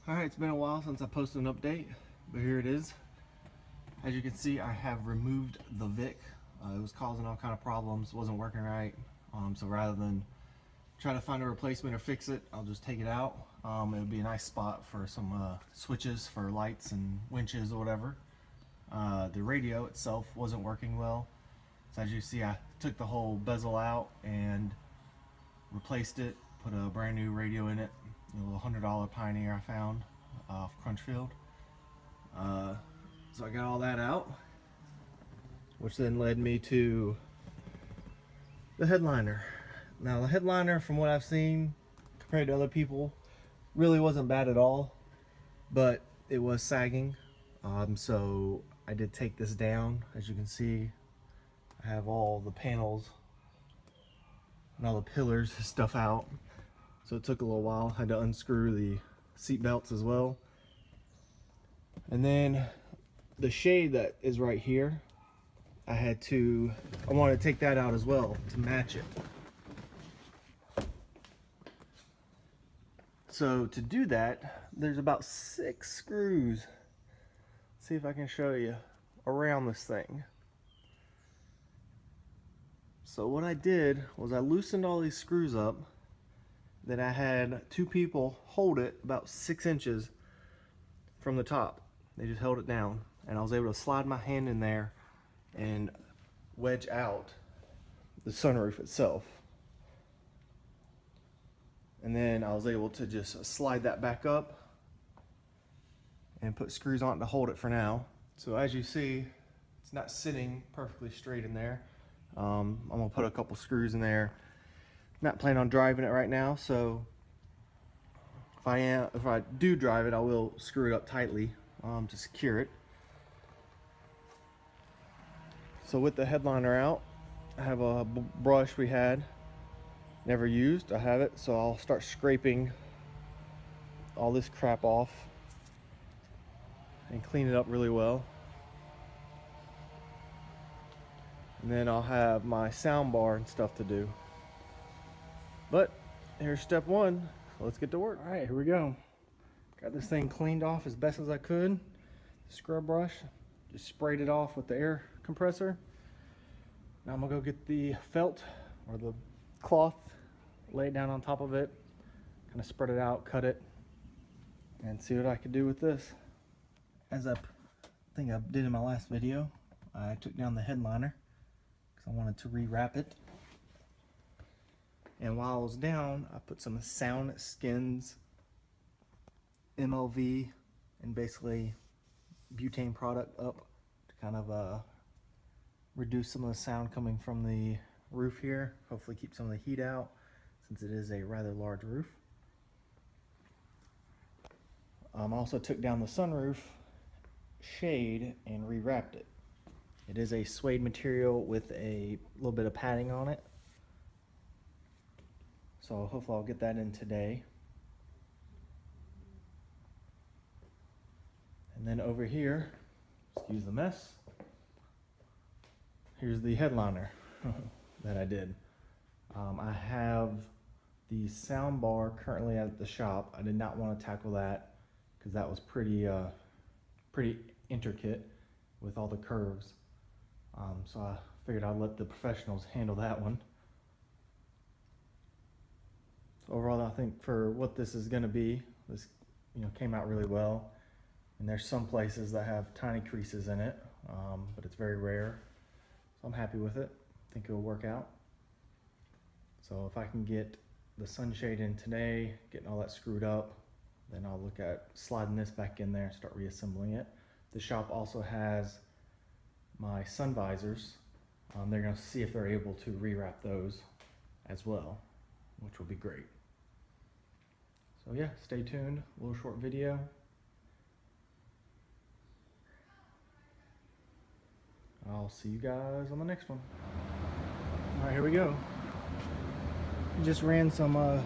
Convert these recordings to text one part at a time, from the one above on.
Alright, it's been a while since I posted an update, but here it is. As you can see, I have removed the Vic. It was causing all kind of problems, wasn't working right. So rather than try to find a replacement or fix it, I'll just take it out. It would be a nice spot for some switches for lights and winches or whatever. The radio itself wasn't working well. So as you see, I took the whole bezel out and replaced it, put a brand new radio in it, a little $100 Pioneer I found off Crunchfield. So I got all that out, which then led me to the headliner. Now the headliner, from what I've seen compared to other people, really wasn't bad at all, but it was sagging. So I did take this down. As you can see, I have all the panels and all the pillars and stuff out. So it took a little while. I had to unscrew the seat belts as well. And then the shade that is right here, I wanted to take that out as well to match it. So to do that, there's about 6 screws. Let's see if I can show you around this thing. So what I did was I loosened all these screws up. Then I had 2 people hold it about 6 inches from the top. They just held it down, and I was able to slide my hand in there and wedge out the sunroof itself. And then I was able to just slide that back up and put screws on it to hold it for now. So as you see, it's not sitting perfectly straight in there. I'm gonna put a couple screws in there. Not planning on driving it right now, so if I do drive it, I will screw it up tightly to secure it. So with the headliner out, I have a brush we had never used. I have it, so I'll start scraping all this crap off and clean it up really well. And then I'll have my sound bar and stuff to do. But here's step 1. So let's get to work. All right, here we go. Got this thing cleaned off as best as I could. Scrub brush, just sprayed it off with the air compressor. Now I'm gonna go get the felt or the cloth, lay it down on top of it, kind of spread it out, cut it, and see what I can do with this. As I think I did in my last video, I took down the headliner because I wanted to rewrap it. And while I was down, I put some Sound Skins MLV and basically butane product up to kind of reduce some of the sound coming from the roof here. Hopefully keep some of the heat out since it is a rather large roof. I also took down the sunroof shade and rewrapped it. It is a suede material with a little bit of padding on it. So hopefully I'll get that in today. And then over here, excuse the mess, here's the headliner that I did. I have the sound bar currently at the shop. I did not want to tackle that because that was pretty intricate with all the curves. So I figured I'd let the professionals handle that one. Overall, I think for what this is going to be, this came out really well. And there's some places that have tiny creases in it, but it's very rare. So I'm happy with it. I think it'll work out. So if I can get the sunshade in today, getting all that screwed up, then I'll look at sliding this back in there and start reassembling it. The shop also has my sun visors. They're going to see if they're able to rewrap those as well, which will be great. So yeah, stay tuned. A little short video. I'll see you guys on the next one. All right, here we go. Just ran some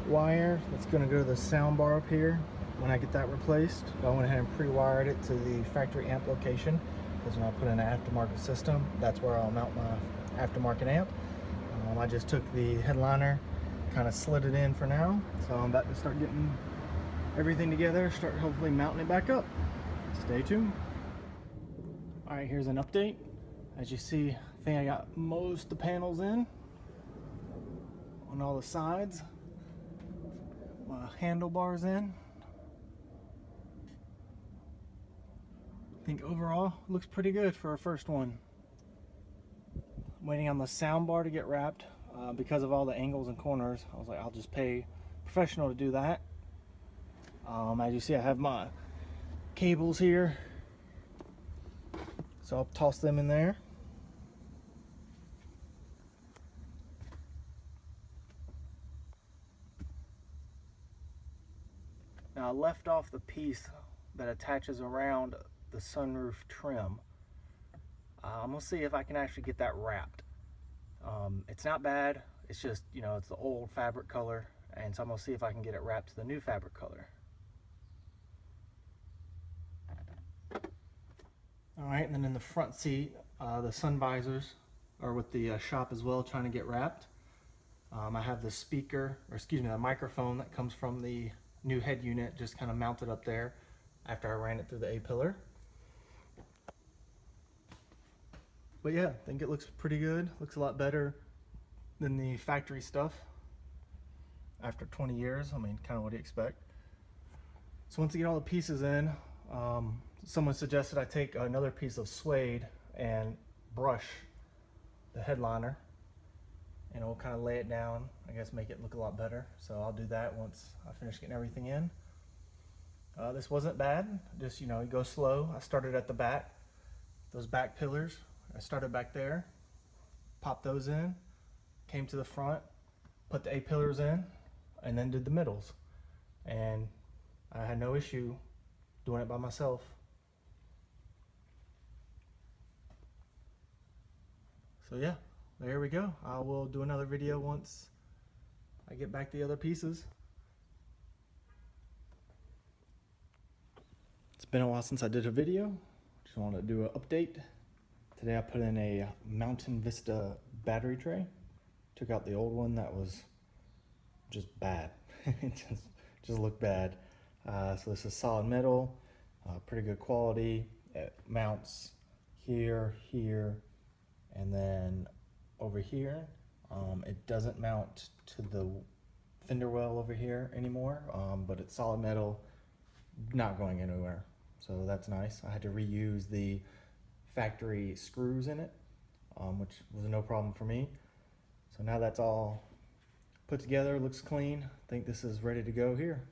wire that's going to go to the sound bar up here when I get that replaced. I went ahead and pre-wired it to the factory amp location because when I put in an aftermarket system, that's where I'll mount my aftermarket amp. I just took the headliner, kind of slid it in for now, so I'm about to start getting everything together, start hopefully mounting it back up. Stay tuned. All right, here's an update. As you see, I think I got most of the panels in on all the sides. My handlebars in. I think overall looks pretty good for our first one. I'm waiting on the sound bar to get wrapped because of all the angles and corners. I was like, I'll just pay a professional to do that. As you see, I have my cables here, so I'll toss them in there. Now I left off the piece that attaches around the sunroof trim. I'm gonna see if I can actually get that wrapped. It's not bad, it's just, you know, it's the old fabric color, and so I'm gonna see if I can get it wrapped to the new fabric color. Alright, and then in the front seat, the sun visors are with the shop as well, trying to get wrapped. I have the speaker, or excuse me, the microphone that comes from the new head unit just kind of mounted up there after I ran it through the A-pillar. But yeah, I think it looks pretty good. Looks a lot better than the factory stuff. After 20 years, I mean, kind of what do you expect? So once you get all the pieces in, someone suggested I take another piece of suede and brush the headliner, and we'll kind of lay it down, I guess make it look a lot better. So I'll do that once I finish getting everything in. This wasn't bad, just, you know, you go slow. I started at the back, those back pillars. I started back there, popped those in, came to the front, put the A-pillars in, and then did the middles. And I had no issue doing it by myself. So yeah, there we go. I will do another video once I get back the other pieces. It's been a while since I did a video. Just wanted to do an update. Today I put in a Mountain Vista battery tray. Took out the old one that was just bad. It just looked bad. So this is solid metal, pretty good quality. It mounts here, here, and then over here. It doesn't mount to the fender well over here anymore, but it's solid metal, not going anywhere. So that's nice. I had to reuse the factory screws in it, which was no problem for me. So now that's all put together, looks clean. I think this is ready to go here.